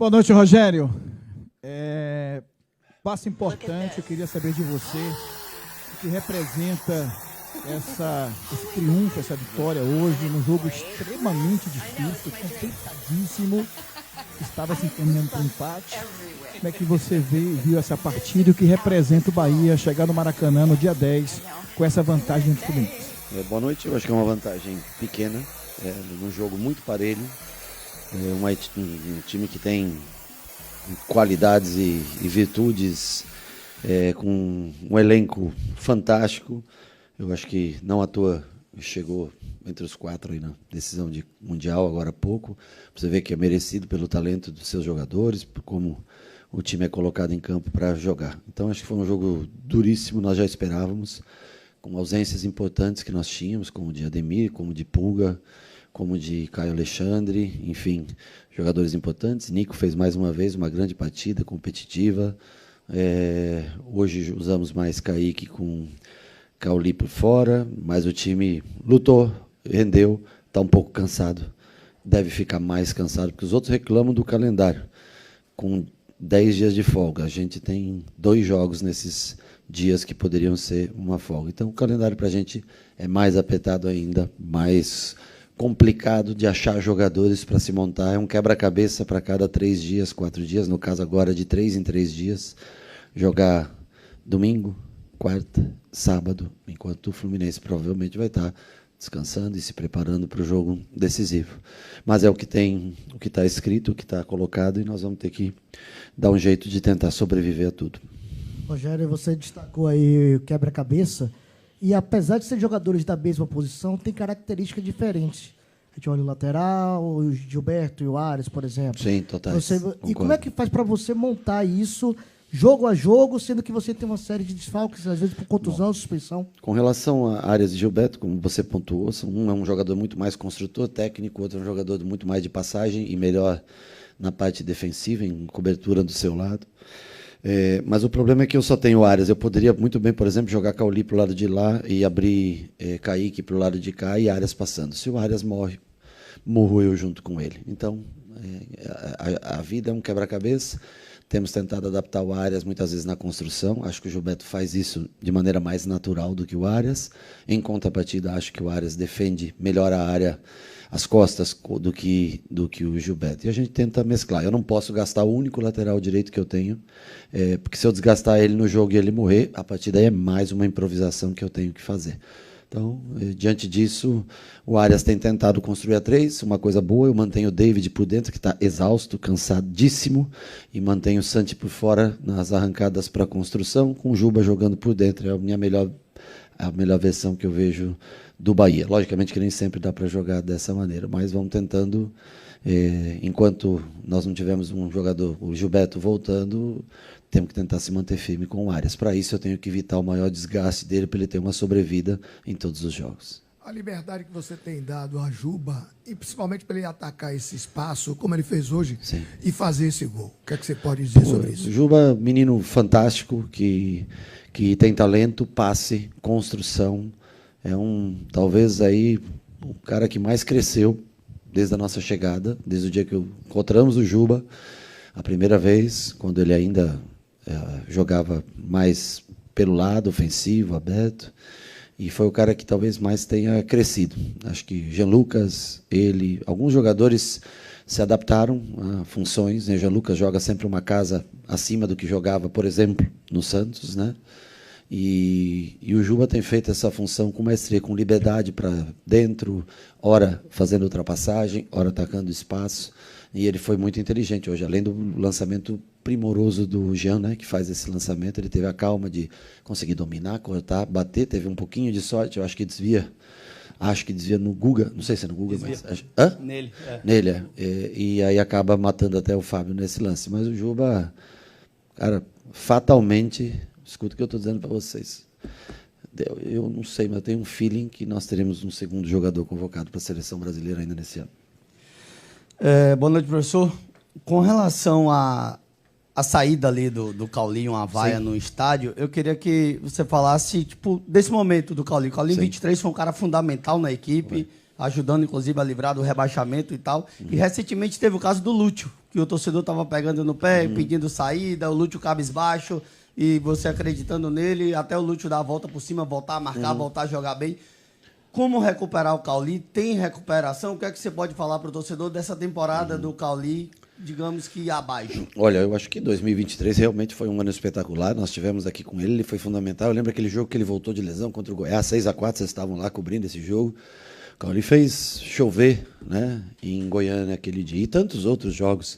Boa noite, Rogério. Passo importante, eu queria saber de você o que representa esse triunfo, essa vitória hoje, num jogo extremamente difícil, complicadíssimo, que estava se encaminhando para o empate. Como é que você viu essa partida e o que representa o Bahia chegar no Maracanã no dia 10 com essa vantagem do Fluminense? Boa noite, eu acho que é uma vantagem pequena, num jogo muito parelho, um time que tem qualidades e virtudes, com um elenco fantástico. Eu acho que não à toa chegou entre os 4 aí na decisão de Mundial agora há pouco. Você vê que é merecido pelo talento dos seus jogadores, por como o time é colocado em campo para jogar. Então acho que foi um jogo duríssimo, nós já esperávamos, com ausências importantes que nós tínhamos, como de Ademir, como de Pulga, como de Caio Alexandre, enfim, jogadores importantes. Nico fez mais uma vez uma grande partida, competitiva. Hoje usamos mais Kaique com Cauli por fora, mas o time lutou, rendeu, está um pouco cansado. Deve ficar mais cansado, porque os outros reclamam do calendário. Com 10 dias de folga, a gente tem 2 jogos nesses dias que poderiam ser uma folga. Então o calendário para a gente é mais apertado ainda, mais complicado de achar jogadores para se montar. É um quebra-cabeça para cada 3 dias, 4 dias, no caso agora de 3 em 3 dias, jogar domingo, quarta, sábado, enquanto o Fluminense provavelmente vai estar descansando e se preparando para o jogo decisivo. Mas é o que tem, o que está escrito, o que está colocado, e nós vamos ter que dar um jeito de tentar sobreviver a tudo. Rogério, você destacou aí o quebra-cabeça, e apesar de ser jogadores da mesma posição, tem características diferentes. A gente olha o lateral, o Gilberto e o Ares, por exemplo. Sim, total. E como é que faz para você montar isso jogo a jogo, sendo que você tem uma série de desfalques, às vezes por contusão, suspensão? Com relação a Ares e Gilberto, como você pontuou, um é um jogador muito mais construtor técnico, outro é um jogador muito mais de passagem e melhor na parte defensiva, em cobertura do seu lado. Mas o problema é que eu só tenho Ares. Eu poderia muito bem, por exemplo, jogar Cauli para o lado de lá e abrir Kaique para o lado de cá e Ares passando. Se o Ares morre, morro eu junto com ele. Então, a vida é um quebra-cabeça. Temos tentado adaptar o Arias muitas vezes na construção. Acho que o Gilberto faz isso de maneira mais natural do que o Arias. Em contrapartida, acho que o Arias defende melhor a área, as costas, do que o Gilberto. E a gente tenta mesclar. Eu não posso gastar o único lateral direito que eu tenho, porque se eu desgastar ele no jogo e ele morrer, a partir daí é mais uma improvisação que eu tenho que fazer. Então, diante disso, o Arias tem tentado construir a 3, uma coisa boa. Eu mantenho o David por dentro, que está exausto, cansadíssimo, e mantenho o Santi por fora nas arrancadas para a construção, com o Juba jogando por dentro. É a melhor versão que eu vejo do Bahia. Logicamente que nem sempre dá para jogar dessa maneira, mas vamos tentando, enquanto nós não tivermos um jogador, o Gilberto voltando, temos que tentar se manter firme com o Arias. Para isso, eu tenho que evitar o maior desgaste dele, para ele ter uma sobrevida em todos os jogos. A liberdade que você tem dado a Juba, e principalmente para ele atacar esse espaço, como ele fez hoje, sim, e fazer esse gol. O que é que você pode dizer sobre isso? Juba, menino fantástico, que tem talento, passe, construção. É talvez aí, o cara que mais cresceu desde a nossa chegada, desde o dia que encontramos o Juba, a primeira vez, quando ele ainda jogava mais pelo lado, ofensivo, aberto, e foi o cara que talvez mais tenha crescido. Acho que Jean Lucas, alguns jogadores se adaptaram a funções, né? Jean Lucas joga sempre uma casa acima do que jogava, por exemplo, no Santos, né? E o Juba tem feito essa função com maestria, com liberdade para dentro, ora fazendo ultrapassagem, ora atacando espaço. E ele foi muito inteligente hoje, além do lançamento primoroso do Jean, né, que faz esse lançamento, ele teve a calma de conseguir dominar, cortar, bater, teve um pouquinho de sorte, eu acho que desvia no Guga, não sei se é no Guga, desvia. Mas... Nele. Nele, e aí acaba matando até o Fábio nesse lance. Mas o Juba, cara, fatalmente, escuta o que eu estou dizendo para vocês, eu não sei, mas eu tenho um feeling que nós teremos um segundo jogador convocado para a seleção brasileira ainda nesse ano. Boa noite, professor. Com relação à saída ali do Caulinho, a vaia no estádio, eu queria que você falasse desse momento do Caulinho. O Caulinho, 23, foi um cara fundamental na equipe, ajudando, inclusive, a livrar do rebaixamento e tal. E, recentemente, teve o caso do Lúcio, que o torcedor estava pegando no pé, pedindo saída, o Lúcio cabisbaixo, e você acreditando nele, até o Lúcio dar a volta por cima, voltar a marcar, voltar a jogar bem. Como recuperar o Cauli? Tem recuperação? O que é que você pode falar para o torcedor dessa temporada do Cauli, digamos que abaixo? Olha, eu acho que 2023 realmente foi um ano espetacular. Nós tivemos aqui com ele foi fundamental. Eu lembro aquele jogo que ele voltou de lesão contra o Goiás, 6-4, vocês estavam lá cobrindo esse jogo. O Cauli fez chover, né, em Goiânia aquele dia e tantos outros jogos.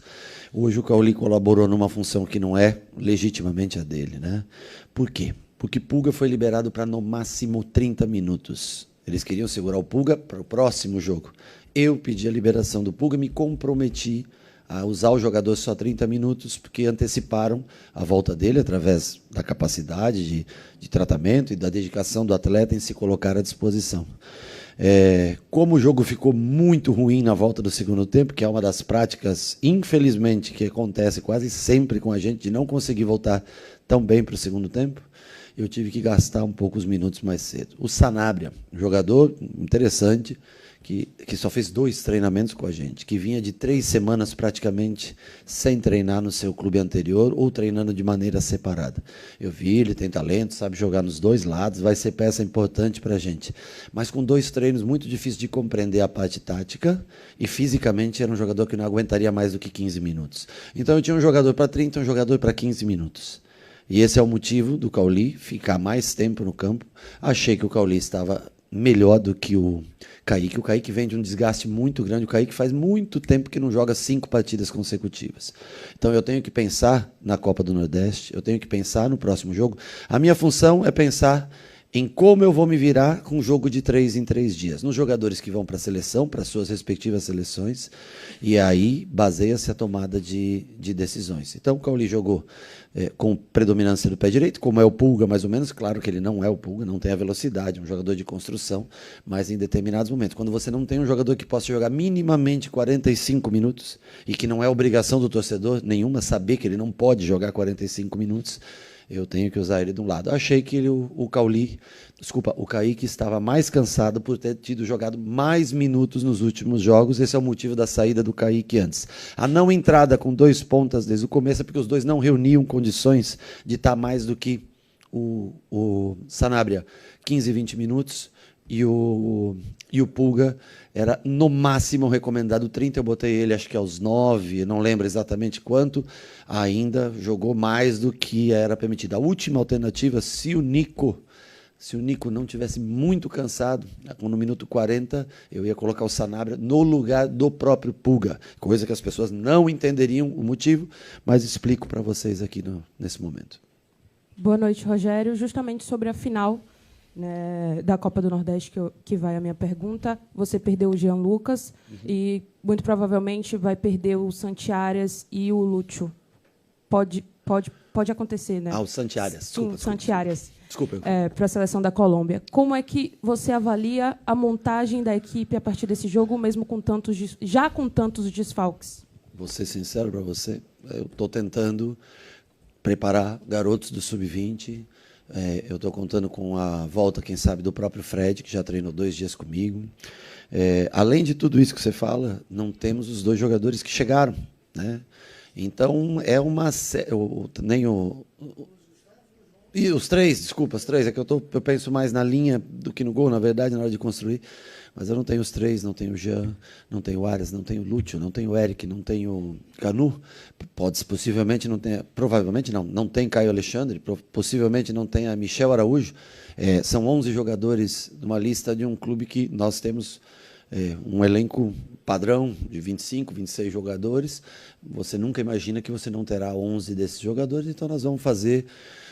Hoje o Cauli colaborou numa função que não é legitimamente a dele, né? Por quê? Porque Pulga foi liberado para no máximo 30 minutos. Eles queriam segurar o Pulga para o próximo jogo. Eu pedi a liberação do Pulga, me comprometi a usar o jogador só 30 minutos, porque anteciparam a volta dele através da capacidade de tratamento e da dedicação do atleta em se colocar à disposição. Como o jogo ficou muito ruim na volta do segundo tempo, que é uma das práticas, infelizmente, que acontece quase sempre com a gente, de não conseguir voltar tão bem para o segundo tempo, eu tive que gastar um pouco os minutos mais cedo. O Sanabria, um jogador interessante, que só fez 2 treinamentos com a gente, que vinha de 3 semanas praticamente sem treinar no seu clube anterior ou treinando de maneira separada. Eu vi, ele tem talento, sabe jogar nos 2 lados, vai ser peça importante para a gente. Mas com 2 treinos muito difícil de compreender a parte tática e fisicamente era um jogador que não aguentaria mais do que 15 minutos. Então eu tinha um jogador para 30 e um jogador para 15 minutos. E esse é o motivo do Cauli ficar mais tempo no campo. Achei que o Cauli estava melhor do que o Kaique. O Kaique vem de um desgaste muito grande. O Kaique faz muito tempo que não joga 5 partidas consecutivas. Então eu tenho que pensar na Copa do Nordeste, eu tenho que pensar no próximo jogo. A minha função é pensar em como eu vou me virar com um jogo de 3 em 3 dias. Nos jogadores que vão para a seleção, para suas respectivas seleções, e aí baseia-se a tomada de decisões. Então o Cauli jogou com predominância do pé direito, como é o Pulga, mais ou menos. Claro que ele não é o Pulga, não tem a velocidade, um jogador de construção, mas em determinados momentos. Quando você não tem um jogador que possa jogar minimamente 45 minutos, e que não é obrigação do torcedor nenhuma saber que ele não pode jogar 45 minutos, eu tenho que usar ele de um lado. Eu achei que o Kaique estava mais cansado por ter tido jogado mais minutos nos últimos jogos. Esse é o motivo da saída do Kaique antes. A não entrada com 2 pontas desde o começo é porque os dois não reuniam condições de estar mais do que o Sanabria 15, 20 minutos e o Pulga era no máximo recomendado 30, eu botei ele acho que aos 9, não lembro exatamente quanto, ainda jogou mais do que era permitido. A última alternativa, se o Nico não tivesse muito cansado, no minuto 40, eu ia colocar o Sanabria no lugar do próprio Pulga, coisa que as pessoas não entenderiam o motivo, mas explico para vocês aqui nesse momento. Boa noite, Rogério. Justamente sobre a final, né, da Copa do Nordeste, que vai a minha pergunta. Você perdeu o Jean Lucas e, muito provavelmente, vai perder o Santiares e o Lúcio. Pode acontecer, né? O Santiares. Sim, Santiares. Desculpa. Para a seleção da Colômbia. Como é que você avalia a montagem da equipe a partir desse jogo, mesmo com tantos desfalques? Vou ser sincero para você, eu estou tentando preparar garotos do Sub-20. Eu estou contando com a volta, quem sabe, do próprio Fred, que já treinou 2 dias comigo. Além de tudo isso que você fala, não temos os 2 jogadores que chegaram, né? Então, e os 3, desculpa, os 3, é que eu penso mais na linha do que no gol, na verdade, na hora de construir. Mas eu não tenho os 3, não tenho o Jean, não tenho o Arias, não tenho o Lúcio, não tenho o Eric, não tenho o Canu. Possivelmente não tenha, provavelmente não tem Caio Alexandre, possivelmente não tenha Michel Araújo. São 11 jogadores numa lista de um clube que nós temos um elenco padrão de 25, 26 jogadores. Você nunca imagina que você não terá 11 desses jogadores, então nós vamos fazer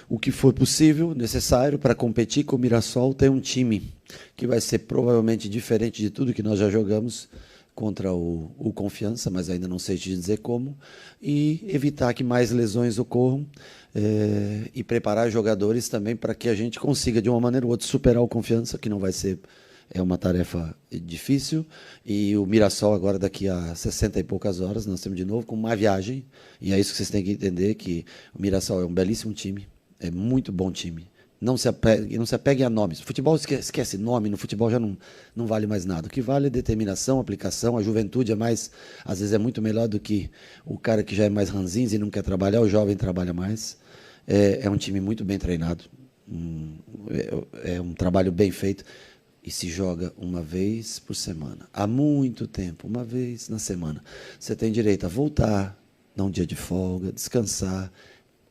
o que for possível, necessário, para competir com o Mirassol, ter um time que vai ser provavelmente diferente de tudo que nós já jogamos contra o Confiança, mas ainda não sei te dizer como, e evitar que mais lesões ocorram e preparar jogadores também para que a gente consiga, de uma maneira ou outra, superar o Confiança, que não vai ser uma tarefa difícil, e o Mirassol agora daqui a 60 e poucas horas, nós temos de novo com uma viagem, e é isso que vocês têm que entender, que o Mirassol é um belíssimo time, é muito bom time, Não se apeguem a nomes. Futebol esquece nome, no futebol já não vale mais nada. O que vale é determinação, aplicação. A juventude às vezes é muito melhor do que o cara que já é mais ranzinza e não quer trabalhar, o jovem trabalha mais. É um time muito bem treinado, é um trabalho bem feito e se joga uma vez por semana. Há muito tempo, uma vez na semana. Você tem direito a voltar, dar um dia de folga, descansar,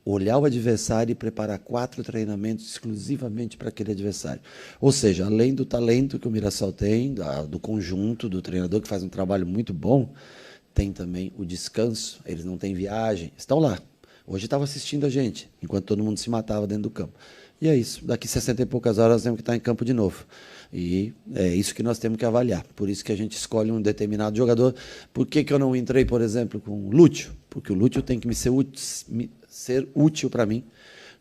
olhar o adversário e preparar 4 treinamentos exclusivamente para aquele adversário. Ou seja, além do talento que o Mirassol tem, do conjunto, do treinador que faz um trabalho muito bom, tem também o descanso. Eles não têm viagem, estão lá. Hoje estava assistindo a gente, enquanto todo mundo se matava dentro do campo. E é isso, daqui 60 e poucas horas nós temos que estar em campo de novo. E é isso que nós temos que avaliar. Por isso que a gente escolhe um determinado jogador. Por que eu não entrei, por exemplo, com o Lúcio? Porque o Lúcio tem que me ser útil para mim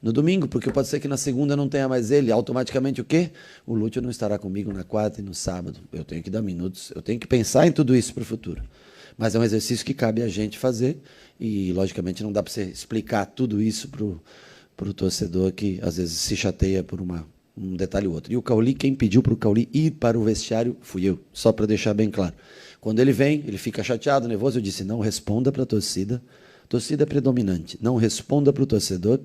no domingo, porque pode ser que na segunda não tenha mais ele. Automaticamente o quê? O Lúcio não estará comigo na quarta e no sábado. Eu tenho que dar minutos, eu tenho que pensar em tudo isso para o futuro. Mas é um exercício que cabe a gente fazer e, logicamente, não dá para você explicar tudo isso para o torcedor que, às vezes, se chateia por um detalhe ou outro. E o Cauli, quem pediu para o Cauli ir para o vestiário fui eu, só para deixar bem claro. Quando ele vem, ele fica chateado, nervoso, eu disse, não responda para a torcida. Torcida é predominante, não responda para o torcedor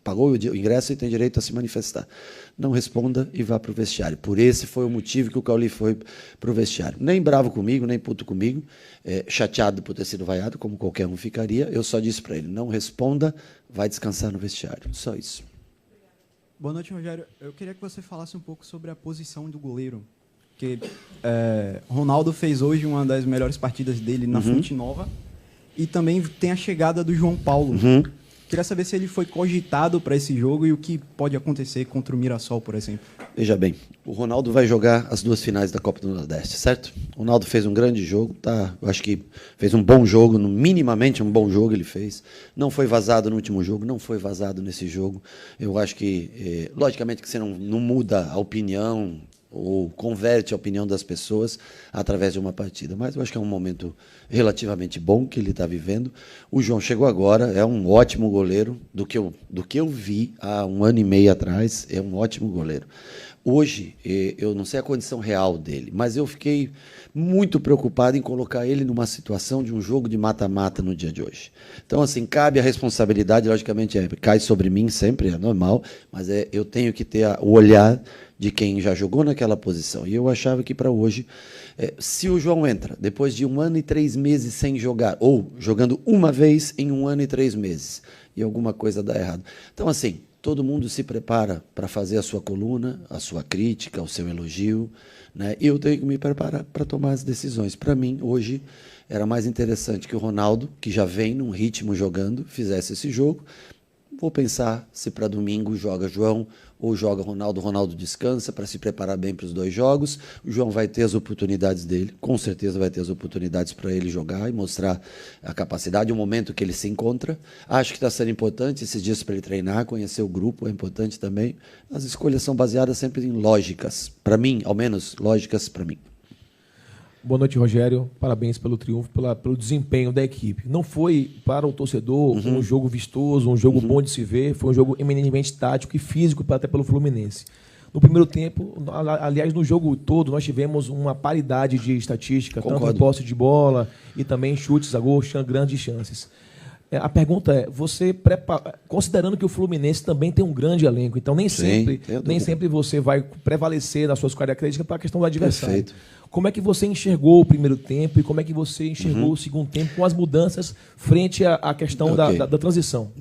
pagou o ingresso e tem direito a se manifestar. Não responda e vá para o vestiário. Por esse foi o motivo que o Cauli foi para o vestiário. Nem bravo comigo, nem puto comigo, chateado por ter sido vaiado, como qualquer um ficaria, eu só disse para ele, não responda, vai descansar no vestiário. Só isso. Boa noite, Rogério. Eu queria que você falasse um pouco sobre a posição do goleiro. Porque Ronaldo fez hoje uma das melhores partidas dele na Fonte Nova. E também tem a chegada do João Paulo. Queria saber se ele foi cogitado para esse jogo e o que pode acontecer contra o Mirassol, por exemplo. Veja bem, o Ronaldo vai jogar as 2 finais da Copa do Nordeste, certo? O Ronaldo fez um grande jogo, tá? Eu acho que fez um bom jogo, minimamente um bom jogo ele fez. Não foi vazado no último jogo, não foi vazado nesse jogo. Eu acho que, logicamente que você não muda a opinião ou converte a opinião das pessoas através de uma partida. Mas eu acho que é um momento relativamente bom que ele está vivendo. O João chegou agora, é um ótimo goleiro, do que eu vi há 1 ano e meio atrás, é um ótimo goleiro. Hoje, eu não sei a condição real dele, mas eu fiquei muito preocupado em colocar ele numa situação de um jogo de mata-mata no dia de hoje. Então, assim, cabe a responsabilidade, logicamente, cai sobre mim sempre, é normal, mas eu tenho que ter o olhar de quem já jogou naquela posição. E eu achava que para hoje, se o João entra depois de 1 ano e 3 meses sem jogar, ou jogando uma vez em 1 ano e 3 meses, e alguma coisa dá errado. Então, assim, todo mundo se prepara para fazer a sua coluna, a sua crítica, o seu elogio, né? E eu tenho que me preparar para tomar as decisões. Para mim, hoje, era mais interessante que o Ronaldo, que já vem num ritmo jogando, fizesse esse jogo. Vou pensar se para domingo joga João ou joga Ronaldo. Ronaldo descansa para se preparar bem para os 2 jogos. O João vai ter as oportunidades dele, com certeza vai ter as oportunidades para ele jogar e mostrar a capacidade, o momento que ele se encontra. Acho que está sendo importante esses dias para ele treinar, conhecer o grupo, é importante também. As escolhas são baseadas sempre em lógicas, para mim, ao menos lógicas para mim. Boa noite, Rogério. Parabéns pelo triunfo, pelo desempenho da equipe. Não foi para o torcedor um jogo vistoso, um jogo bom de se ver, foi um jogo eminentemente tático e físico até pelo Fluminense. No primeiro tempo, aliás, no jogo todo, nós tivemos uma paridade de estatística, tanto em posse de bola e também chutes a gol, grandes chances. A pergunta é, considerando que o Fluminense também tem um grande elenco, então nem sempre você vai prevalecer nas suas características para a questão do adversário. Perfeito. Como é que você enxergou o primeiro tempo e como é que você enxergou o segundo tempo com as mudanças frente à questão da transição?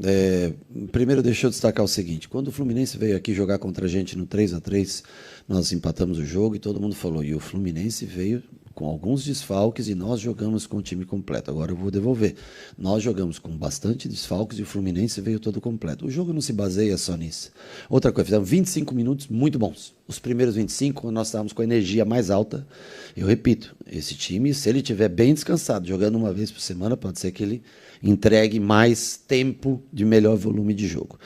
Primeiro, deixa eu destacar o seguinte. Quando o Fluminense veio aqui jogar contra a gente no 3-3, nós empatamos o jogo e todo mundo falou, e o Fluminense veio com alguns desfalques e nós jogamos com o time completo. Agora eu vou devolver. Nós jogamos com bastante desfalques e o Fluminense veio todo completo. O jogo não se baseia só nisso. Outra coisa, fizemos 25 minutos muito bons. Os primeiros 25, nós estávamos com a energia mais alta. Eu repito, esse time, se ele estiver bem descansado, jogando uma vez por semana, pode ser que ele entregue mais tempo de melhor volume de jogo.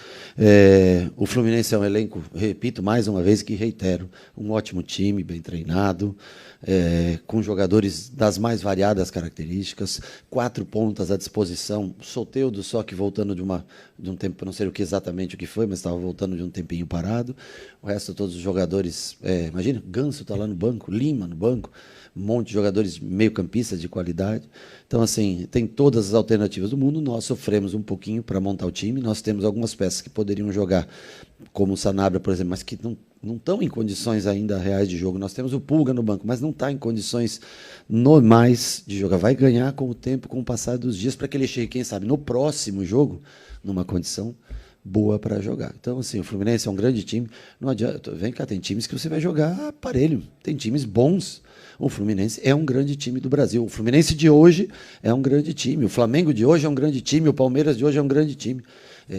O Fluminense é um elenco, repito mais uma vez que reitero, um ótimo time, bem treinado, com com jogadores das mais variadas características, 4 pontas à disposição, Soteldo só que voltando de um tempo, não sei exatamente o que foi, mas estava voltando de um tempinho parado, o resto todos os jogadores, imagina, Ganso está lá no banco, Lima no banco, um monte de jogadores meio-campistas de qualidade. Então, assim, tem todas as alternativas do mundo. Nós sofremos um pouquinho para montar o time. Nós temos algumas peças que poderiam jogar, como o Sanabria, por exemplo, mas que não estão em condições ainda reais de jogo. Nós temos o Pulga no banco, mas não está em condições normais de jogar. Vai ganhar com o tempo, com o passar dos dias, para que ele chegue, quem sabe, no próximo jogo, numa condição boa para jogar. Então, assim, o Fluminense é um grande time. Não adianta, vem cá, tem times que você vai jogar aparelho. Tem times bons. O Fluminense é um grande time do Brasil. O Fluminense de hoje é um grande time. O Flamengo de hoje é um grande time. O Palmeiras de hoje é um grande time.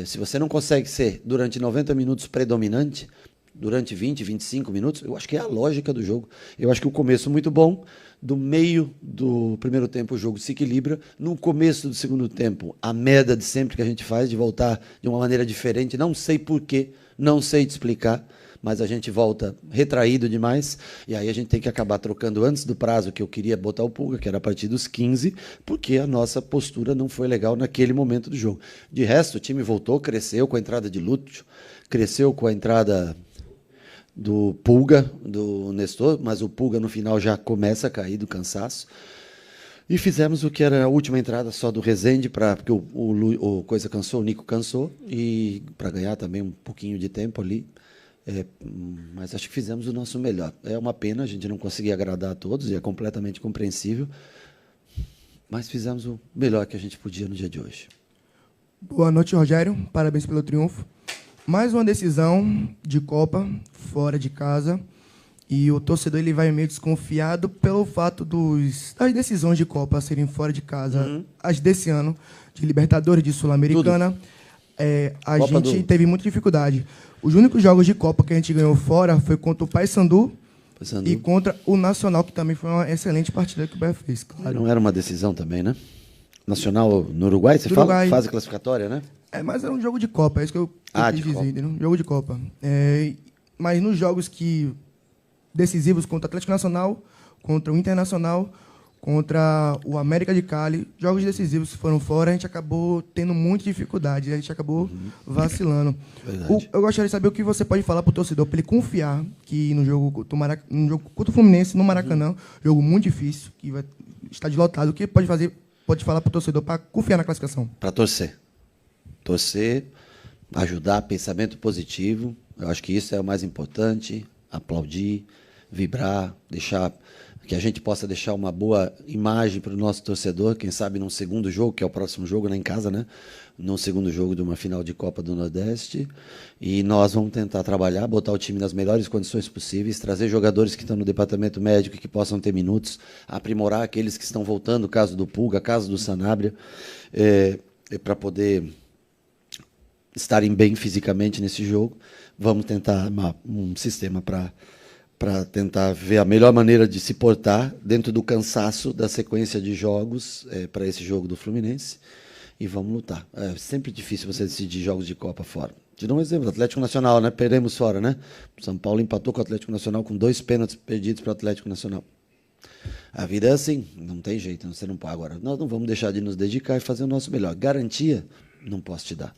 Se você não consegue ser, durante 90 minutos, predominante, durante 20, 25 minutos, eu acho que é a lógica do jogo. Eu acho que o começo muito bom, do meio do primeiro tempo o jogo se equilibra, no começo do segundo tempo, a merda de sempre que a gente faz, de voltar de uma maneira diferente, não sei porquê, não sei te explicar, mas a gente volta retraído demais, e aí a gente tem que acabar trocando antes do prazo que eu queria botar o Pulga, que era a partir dos 15, porque a nossa postura não foi legal naquele momento do jogo. De resto, o time voltou, cresceu com a entrada de Lúcio, cresceu com a entrada do Pulga, do Nestor, mas o Pulga no final já começa a cair do cansaço. E fizemos o que era a última entrada só do Rezende, porque o Coisa cansou, o Nico cansou, e para ganhar também um pouquinho de tempo ali. Mas acho que fizemos o nosso melhor. É uma pena a gente não conseguir agradar a todos, e é completamente compreensível, mas fizemos o melhor que a gente podia no dia de hoje. Boa noite, Rogério. Parabéns pelo triunfo. Mais uma decisão de Copa, fora de casa, e o torcedor ele vai meio desconfiado pelo fato das decisões de Copa serem fora de casa, as desse ano, de Libertadores, de Sul-Americana. A gente teve muita dificuldade. Os únicos jogos de Copa que a gente ganhou fora foi contra o Paysandu e contra o Nacional, que também foi uma excelente partida que o Bahia fez. Claro. Não era uma decisão também, né? Nacional no Uruguai, você fala? Fase classificatória, né? Mas era um jogo de Copa, é isso que eu quis dizer, entendeu? Jogo de Copa. Mas nos jogos decisivos contra o Atlético Nacional, contra o Internacional, contra o América de Cali, jogos decisivos que foram fora, a gente acabou tendo muita dificuldade, a gente acabou vacilando. Eu gostaria de saber o que você pode falar para o torcedor, para ele confiar que no jogo contra o Fluminense, no Maracanã, jogo muito difícil, que vai estar lotado, o que pode falar para o torcedor para confiar na classificação? Para torcer. Torcer, ajudar, pensamento positivo, eu acho que isso é o mais importante, aplaudir, vibrar, que a gente possa deixar uma boa imagem para o nosso torcedor, quem sabe num segundo jogo, que é o próximo jogo, né, em casa, né? No segundo jogo de uma final de Copa do Nordeste. E nós vamos tentar trabalhar, botar o time nas melhores condições possíveis, trazer jogadores que estão no departamento médico e que possam ter minutos, aprimorar aqueles que estão voltando, caso do Pulga, caso do Sanabria, para poder estarem bem fisicamente nesse jogo. Vamos tentar um sistema para tentar ver a melhor maneira de se portar dentro do cansaço da sequência de jogos para esse jogo do Fluminense, e vamos lutar. É sempre difícil você decidir jogos de Copa fora. Te dou um exemplo, Atlético Nacional, né? Perdemos fora, né? São Paulo empatou com o Atlético Nacional com 2 pênaltis perdidos para o Atlético Nacional. A vida é assim, não tem jeito, você não pode. Agora, nós não vamos deixar de nos dedicar e fazer o nosso melhor. Garantia, não posso te dar.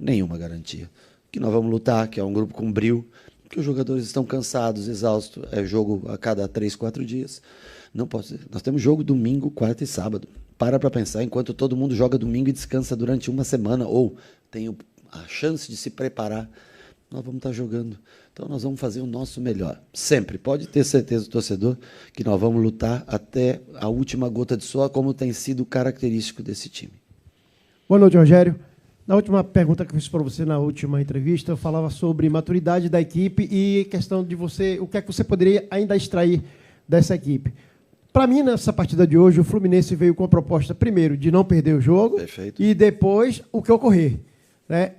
Nenhuma garantia. Que nós vamos lutar, que é um grupo com brio, que os jogadores estão cansados, exaustos, é jogo a cada 3, 4 dias. Não pode ser. Nós temos jogo domingo, quarta e sábado. Para pensar, enquanto todo mundo joga domingo e descansa durante uma semana, ou tem a chance de se preparar, nós vamos estar jogando. Então nós vamos fazer o nosso melhor. Sempre. Pode ter certeza, torcedor, que nós vamos lutar até a última gota de suor, como tem sido característico desse time. Boa noite, Rogério. Na última pergunta que eu fiz para você na última entrevista, eu falava sobre maturidade da equipe e questão de você, o que é que você poderia ainda extrair dessa equipe. Para mim, nessa partida de hoje, o Fluminense veio com a proposta, primeiro, de não perder o jogo. Perfeito. E depois o que ocorrer. Né?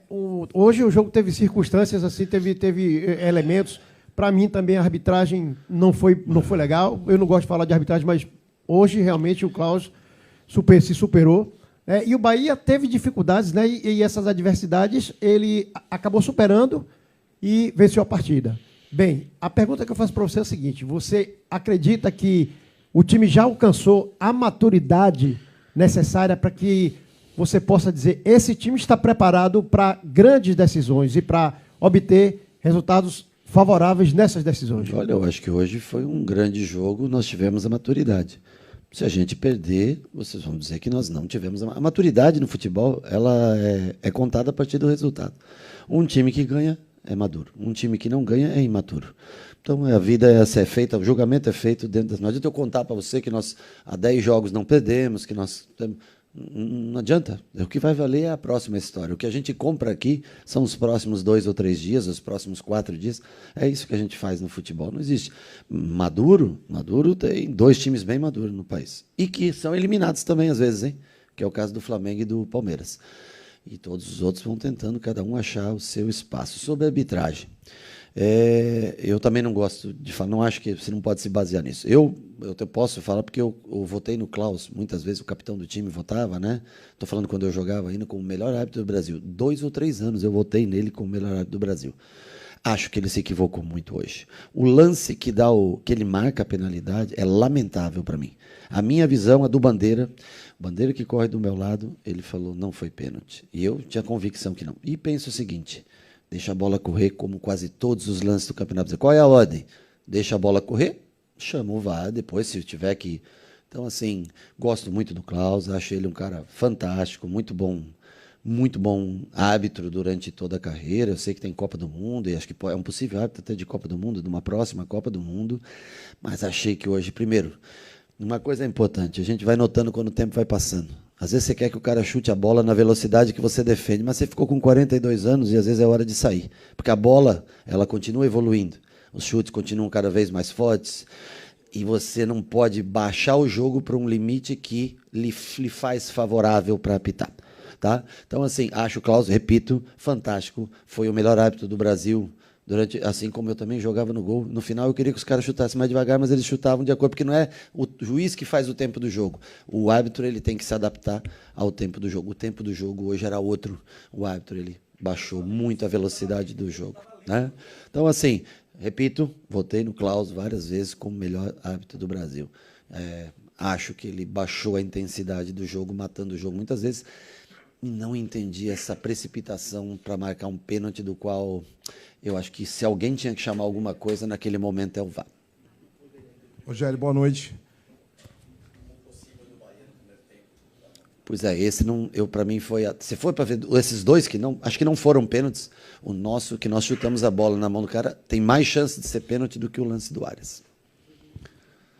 Hoje o jogo teve circunstâncias, assim, teve elementos. Para mim também a arbitragem não foi legal. Eu não gosto de falar de arbitragem, mas hoje realmente o Klaus se superou. E o Bahia teve dificuldades, né? E essas adversidades ele acabou superando e venceu a partida. Bem, a pergunta que eu faço para você é a seguinte: você acredita que o time já alcançou a maturidade necessária para que você possa dizer esse time está preparado para grandes decisões e para obter resultados favoráveis nessas decisões? Olha, eu acho que hoje foi um grande jogo, nós tivemos a maturidade. Se a gente perder, vocês vão dizer que nós não tivemos a maturidade no futebol, ela é contada a partir do resultado. Um time que ganha é maduro, um time que não ganha é imaturo. Então a vida é feita, o julgamento é feito dentro das... Não adianta eu contar para você que nós há 10 jogos não perdemos, que nós... Não adianta. O que vai valer é a próxima história. O que a gente compra aqui são os próximos 2 ou 3 dias, os próximos 4 dias. É isso que a gente faz no futebol. Não existe. Maduro tem 2 times bem maduros no país. E que são eliminados também, às vezes, hein? Que é o caso do Flamengo e do Palmeiras. E todos os outros vão tentando, cada um, achar o seu espaço. Sobre a arbitragem. Eu também não gosto de falar, não acho que você não pode se basear nisso. Eu posso falar porque eu votei no Klaus, muitas vezes o capitão do time votava, né? Estou falando quando eu jogava ainda como o melhor árbitro do Brasil. 2 ou 3 anos eu votei nele como o melhor árbitro do Brasil. Acho que ele se equivocou muito hoje. O lance que ele marca a penalidade é lamentável para mim. A minha visão, a do Bandeira, o Bandeira que corre do meu lado, ele falou não foi pênalti. E eu tinha convicção que não. E penso o seguinte: deixa a bola correr, como quase todos os lances do Campeonato Brasileiro. Qual é a ordem? Deixa a bola correr, chama o VAR, depois se tiver que... Então, assim, gosto muito do Klaus, acho ele um cara fantástico, muito bom árbitro durante toda a carreira. Eu sei que tem Copa do Mundo, e acho que é um possível árbitro até de Copa do Mundo, de uma próxima Copa do Mundo, mas achei que hoje, primeiro, uma coisa é importante, a gente vai notando quando o tempo vai passando. Às vezes você quer que o cara chute a bola na velocidade que você defende, mas você ficou com 42 anos e às vezes é hora de sair. Porque a bola, ela continua evoluindo. Os chutes continuam cada vez mais fortes e você não pode baixar o jogo para um limite que lhe faz favorável para apitar. Tá? Então, assim, acho o Klaus, repito, fantástico. Foi o melhor árbitro do Brasil. Assim como eu também jogava no gol. No final eu queria que os caras chutassem mais devagar, mas eles chutavam de acordo, porque não é o juiz que faz o tempo do jogo. O árbitro ele tem que se adaptar ao tempo do jogo. O tempo do jogo hoje era outro. O árbitro ele baixou muito a velocidade do jogo. Né? Então, assim, repito, votei no Klaus várias vezes como melhor árbitro do Brasil. Acho que ele baixou a intensidade do jogo, matando o jogo muitas vezes. E não entendi essa precipitação para marcar um pênalti do qual... Eu acho que se alguém tinha que chamar alguma coisa, naquele momento é o VAR. Rogério, boa noite. Pois é, esse não, para mim foi... Se for para ver esses 2 que não, acho que não foram pênaltis, o nosso, que nós chutamos a bola na mão do cara, tem mais chance de ser pênalti do que o lance do Arias.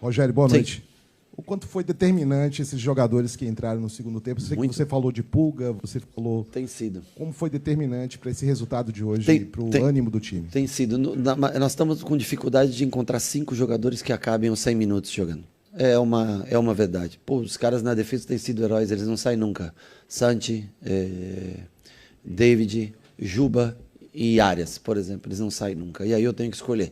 Rogério, boa noite. O quanto foi determinante esses jogadores que entraram no segundo tempo? Sei que você falou de Pulga, você falou... Tem sido. Como foi determinante para esse resultado de hoje e para o ânimo do time? Tem sido. Nós estamos com dificuldade de encontrar 5 jogadores que acabem os 100 minutos jogando. É uma verdade. Pô, os caras na defesa têm sido heróis, eles não saem nunca. Santi, David, Juba e Arias, por exemplo, eles não saem nunca. E aí eu tenho que escolher.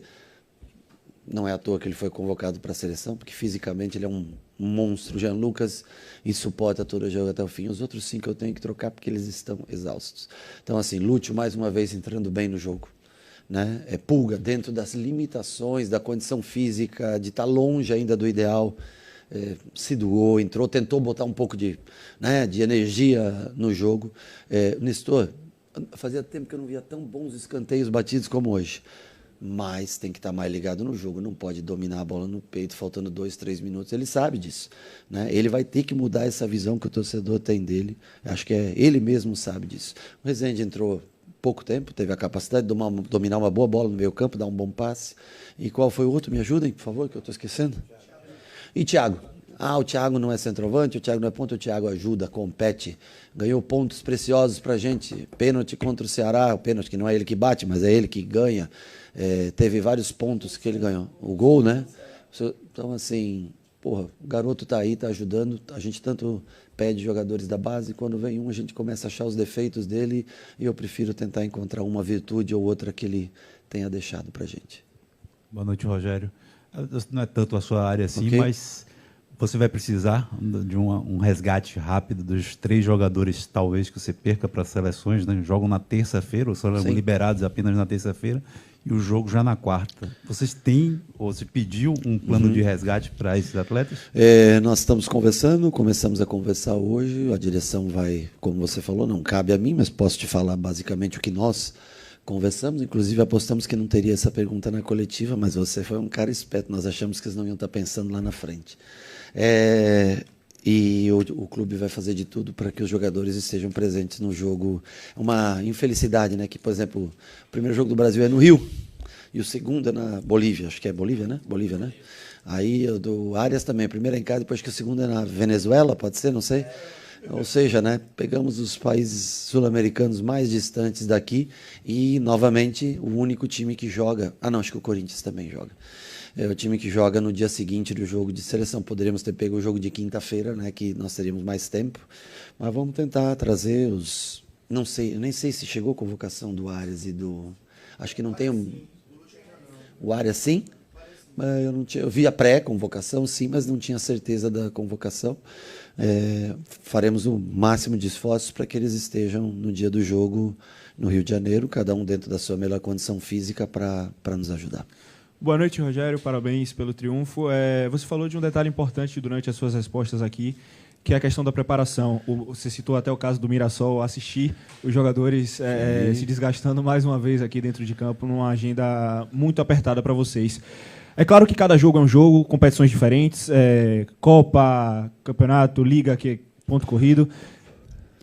Não é à toa que ele foi convocado para a seleção, porque fisicamente ele é um monstro. Jean Lucas e suporta todo o jogo até o fim. Os outros 5 eu tenho que trocar porque eles estão exaustos. Então, assim, Lúcio mais uma vez entrando bem no jogo. Né? Pulga dentro das limitações da condição física, de estar longe ainda do ideal. Se doou, entrou, tentou botar um pouco de energia no jogo. Nestor, fazia tempo que eu não via tão bons escanteios batidos como hoje. Mas tem que estar mais ligado no jogo, não pode dominar a bola no peito faltando 2, 3 minutos, ele sabe disso, né? Ele vai ter que mudar essa visão que o torcedor tem dele, acho que ele mesmo sabe disso. O Rezende entrou pouco tempo, teve a capacidade de dominar uma boa bola no meio campo, dar um bom passe. E qual foi o outro? Me ajudem, por favor, que eu estou esquecendo. E Thiago. O Thiago não é centroavante, o Thiago não é ponta, o Thiago ajuda, compete, ganhou pontos preciosos para a gente, pênalti contra o Ceará, o pênalti que não é ele que bate, mas é ele que ganha. Teve vários pontos que ele ganhou. O gol, né? Então, assim, o garoto tá aí, tá ajudando. A gente tanto pede jogadores da base, quando vem a gente começa a achar os defeitos dele e eu prefiro tentar encontrar uma virtude ou outra que ele tenha deixado pra gente. Boa noite, Rogério. Não é tanto a sua área assim, okay, mas você vai precisar de um resgate rápido dos 3 jogadores, talvez, que você perca para as seleções, né? Jogam na terça-feira, ou são liberados apenas na terça-feira. e o jogo já na quarta. Vocês têm, ou se pediu, um plano de resgate para esses atletas? Nós estamos conversando, começamos a conversar hoje, a direção vai, como você falou, não cabe a mim, mas posso te falar basicamente o que nós conversamos, inclusive apostamos que não teria essa pergunta na coletiva, mas você foi um cara esperto, nós achamos que eles não iam estar pensando lá na frente. E o clube vai fazer de tudo para que os jogadores estejam presentes no jogo. Uma infelicidade, né? Que, por exemplo, o primeiro jogo do Brasil é no Rio e o segundo é na Bolívia. Acho que é Bolívia, né? Bolívia, né? Aí o do Arias também. O primeiro é em casa, depois que o segundo é na Venezuela, pode ser? Não sei. Ou seja, né? Pegamos os países sul-americanos mais distantes daqui e, novamente, o único time que joga... não, acho que o Corinthians também joga. É o time que joga no dia seguinte do jogo de seleção. Poderíamos ter pego o jogo de quinta-feira, né, que nós teríamos mais tempo, mas vamos tentar trazer os... Não sei, eu nem sei se chegou a convocação do Arias e do... Acho que não tem o Arias, sim, mas eu não tinha... Eu vi a pré-convocação, sim, mas não tinha certeza da convocação. Faremos o máximo de esforços para que eles estejam no dia do jogo no Rio de Janeiro, cada um dentro da sua melhor condição física para nos ajudar. Boa noite, Rogério. Parabéns pelo triunfo. Você falou de um detalhe importante durante as suas respostas aqui, que é a questão da preparação. Você citou até o caso do Mirassol, assistir os jogadores se desgastando mais uma vez aqui dentro de campo, numa agenda muito apertada para vocês. É claro que cada jogo é um jogo, competições diferentes, Copa, Campeonato, Liga, que é ponto corrido.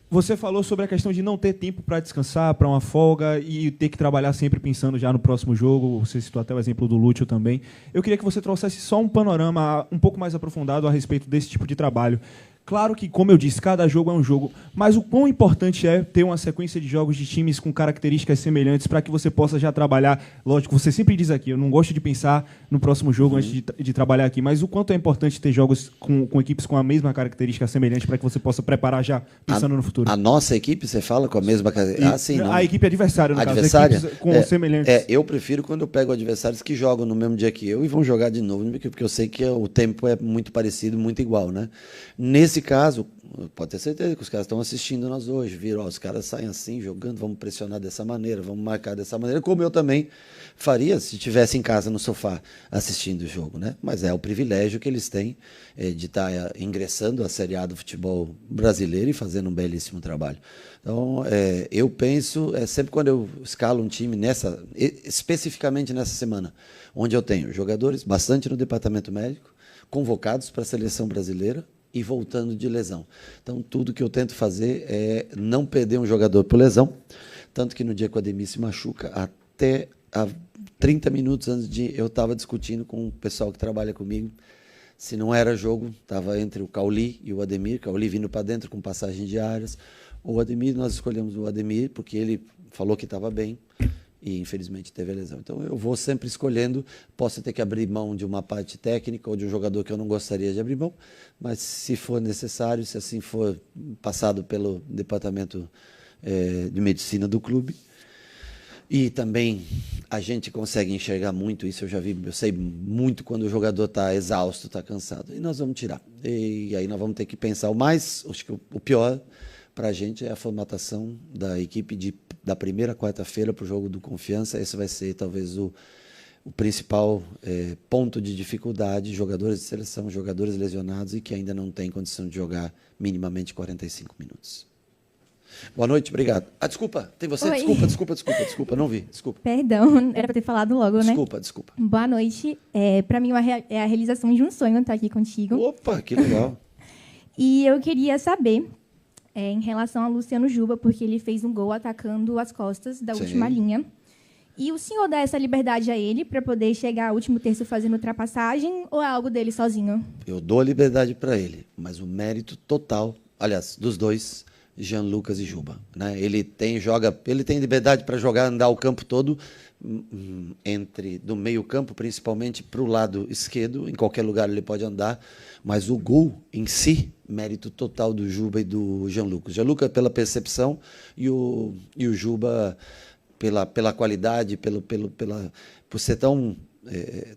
Você falou sobre a questão de não ter tempo para descansar, para uma folga e ter que trabalhar sempre pensando já no próximo jogo. Você citou até o exemplo do Lúcio também. Eu queria que você trouxesse só um panorama um pouco mais aprofundado a respeito desse tipo de trabalho. Claro que, como eu disse, cada jogo é um jogo, mas o quão importante é ter uma sequência de jogos de times com características semelhantes para que você possa já trabalhar. Lógico, você sempre diz aqui, eu não gosto de pensar no próximo jogo antes de trabalhar aqui, mas o quanto é importante ter jogos com equipes com a mesma característica semelhante para que você possa preparar já pensando no futuro. A nossa equipe, você fala com a mesma característica? Sim, não. A equipe adversária, no adversária? Caso, equipes com semelhantes. Eu prefiro quando eu pego adversários que jogam no mesmo dia que eu e vão jogar de novo, porque eu sei que o tempo é muito parecido, muito igual, né? Nesse caso, pode ter certeza que os caras estão assistindo nós hoje, viram, os caras saem assim, jogando, vamos pressionar dessa maneira, vamos marcar dessa maneira, como eu também faria se estivesse em casa no sofá assistindo o jogo, né? Mas é o privilégio que eles têm de estar ingressando à Série A do futebol brasileiro e fazendo um belíssimo trabalho. Então, eu penso, sempre quando eu escalo um time, especificamente nessa semana, onde eu tenho jogadores bastante no departamento médico, convocados para a seleção brasileira, e voltando de lesão. Então, tudo que eu tento fazer é não perder um jogador por lesão, tanto que no dia que o Ademir se machuca, até 30 minutos antes eu estava discutindo com o pessoal que trabalha comigo, se não era jogo, estava entre o Cauli e o Ademir, Cauli vindo para dentro com passagem de áreas, o Ademir, nós escolhemos o Ademir porque ele falou que estava bem, e infelizmente teve a lesão. Então eu vou sempre escolhendo, posso ter que abrir mão de uma parte técnica ou de um jogador que eu não gostaria de abrir mão, mas se for necessário, se assim for passado pelo departamento de medicina do clube. E também a gente consegue enxergar muito isso, eu sei muito quando o jogador está exausto, está cansado, e nós vamos tirar. E aí nós vamos ter que pensar acho que o pior para a gente é a formatação da equipe da primeira quarta-feira para o jogo do Confiança. Esse vai ser talvez o principal ponto de dificuldade, jogadores de seleção, jogadores lesionados e que ainda não têm condição de jogar minimamente 45 minutos. Boa noite, obrigado. Desculpa, tem você? Oi. Desculpa, não vi, desculpa. Perdão, era para ter falado logo, né? Desculpa. Boa noite. Para mim é a realização de um sonho estar aqui contigo. Opa, que legal. E eu queria saber, em relação a Luciano Juba, porque ele fez um gol atacando as costas da última linha. E o senhor dá essa liberdade a ele para poder chegar ao último terço fazendo ultrapassagem ou é algo dele sozinho? Eu dou a liberdade para ele, mas o mérito total, aliás, dos dois, Jean Lucas e Juba, né? Ele tem liberdade para jogar, andar o campo todo, do meio campo, principalmente para o lado esquerdo, em qualquer lugar ele pode andar, mas o gol em si, mérito total do Juba e do Jean Lucas. Jean Lucas pela percepção e o Juba pela qualidade, por ser tão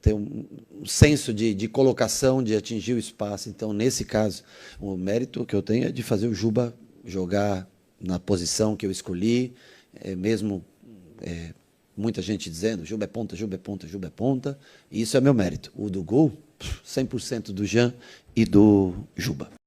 ter um senso de colocação, de atingir o espaço. Então, nesse caso, o mérito que eu tenho é de fazer o Juba jogar na posição que eu escolhi, mesmo muita gente dizendo, Juba é ponta, Juba é ponta, Juba é ponta, e isso é meu mérito. O do gol, 100% do Jean e do Juba.